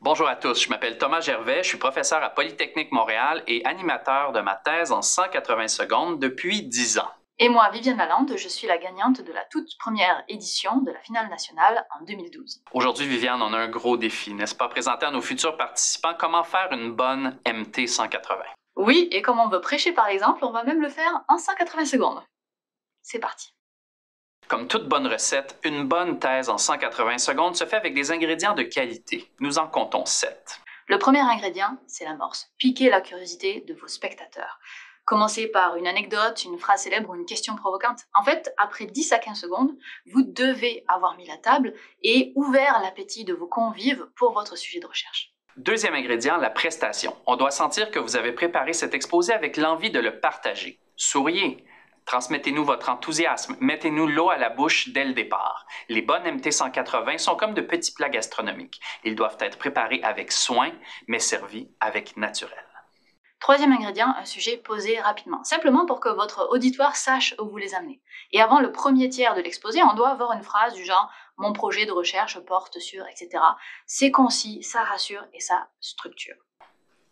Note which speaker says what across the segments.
Speaker 1: Bonjour à tous, je m'appelle Thomas Gervais, je suis professeur à Polytechnique Montréal et animateur de ma thèse en 180 secondes depuis 10 ans.
Speaker 2: Et moi, Viviane Lalande, je suis la gagnante de la toute première édition de la finale nationale en 2012.
Speaker 1: Aujourd'hui, Viviane, on a un gros défi, n'est-ce pas? Présenter à nos futurs participants comment faire une bonne MT 180.
Speaker 2: Oui, et comme on veut prêcher par exemple, on va même le faire en 180 secondes. C'est parti.
Speaker 1: Comme toute bonne recette, une bonne thèse en 180 secondes se fait avec des ingrédients de qualité. Nous en comptons 7.
Speaker 2: Le premier ingrédient, c'est l'amorce. Piquez la curiosité de vos spectateurs. Commencez par une anecdote, une phrase célèbre ou une question provocante. En fait, après 10 à 15 secondes, vous devez avoir mis la table et ouvert l'appétit de vos convives pour votre sujet de recherche.
Speaker 1: Deuxième ingrédient, la prestation. On doit sentir que vous avez préparé cet exposé avec l'envie de le partager. Souriez. Transmettez-nous votre enthousiasme. Mettez-nous l'eau à la bouche dès le départ. Les bonnes MT 180 sont comme de petits plats gastronomiques. Ils doivent être préparés avec soin, mais servis avec naturel.
Speaker 2: Troisième ingrédient, un sujet posé rapidement, simplement pour que votre auditoire sache où vous les amenez. Et avant le premier tiers de l'exposé, on doit avoir une phrase du genre « Mon projet de recherche porte sur… » etc. C'est concis, ça rassure et ça structure.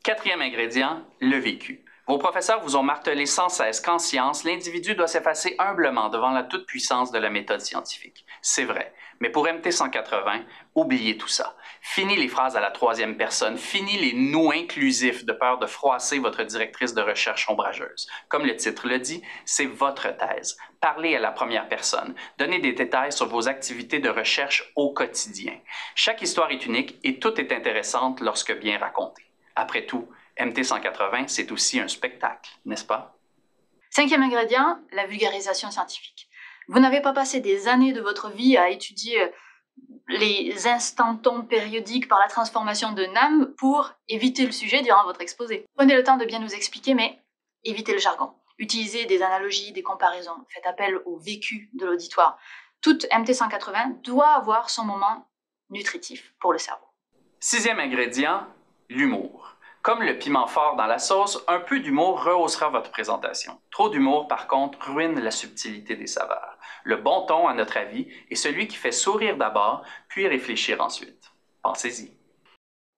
Speaker 1: Quatrième ingrédient, le vécu. Vos professeurs vous ont martelé sans cesse qu'en science, l'individu doit s'effacer humblement devant la toute-puissance de la méthode scientifique. C'est vrai, mais pour MT 180, oubliez tout ça. Fini les phrases à la troisième personne, fini les nous inclusifs de peur de froisser votre directrice de recherche ombrageuse. Comme le titre le dit, c'est votre thèse. Parlez à la première personne. Donnez des détails sur vos activités de recherche au quotidien. Chaque histoire est unique et toute est intéressante lorsque bien racontée. Après tout, MT 180, c'est aussi un spectacle, n'est-ce pas?
Speaker 2: Cinquième ingrédient, la vulgarisation scientifique. Vous n'avez pas passé des années de votre vie à étudier les instantons périodiques par la transformation de NAM pour éviter le sujet durant votre exposé. Prenez le temps de bien nous expliquer, mais évitez le jargon. Utilisez des analogies, des comparaisons. Faites appel au vécu de l'auditoire. Toute MT 180 doit avoir son moment nutritif pour le cerveau.
Speaker 1: Sixième ingrédient, l'humour. Comme le piment fort dans la sauce, un peu d'humour rehaussera votre présentation. Trop d'humour, par contre, ruine la subtilité des saveurs. Le bon ton, à notre avis, est celui qui fait sourire d'abord, puis réfléchir ensuite. Pensez-y.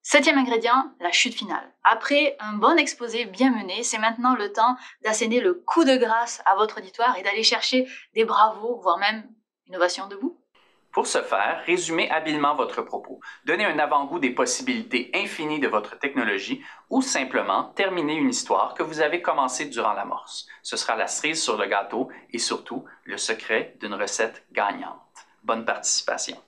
Speaker 2: Septième ingrédient, la chute finale. Après un bon exposé bien mené, c'est maintenant le temps d'asséner le coup de grâce à votre auditoire et d'aller chercher des bravos, voire même une ovation debout.
Speaker 1: Pour ce faire, résumez habilement votre propos, donnez un avant-goût des possibilités infinies de votre technologie ou simplement terminez une histoire que vous avez commencée durant l'amorce. Ce sera la cerise sur le gâteau et surtout le secret d'une recette gagnante. Bonne participation.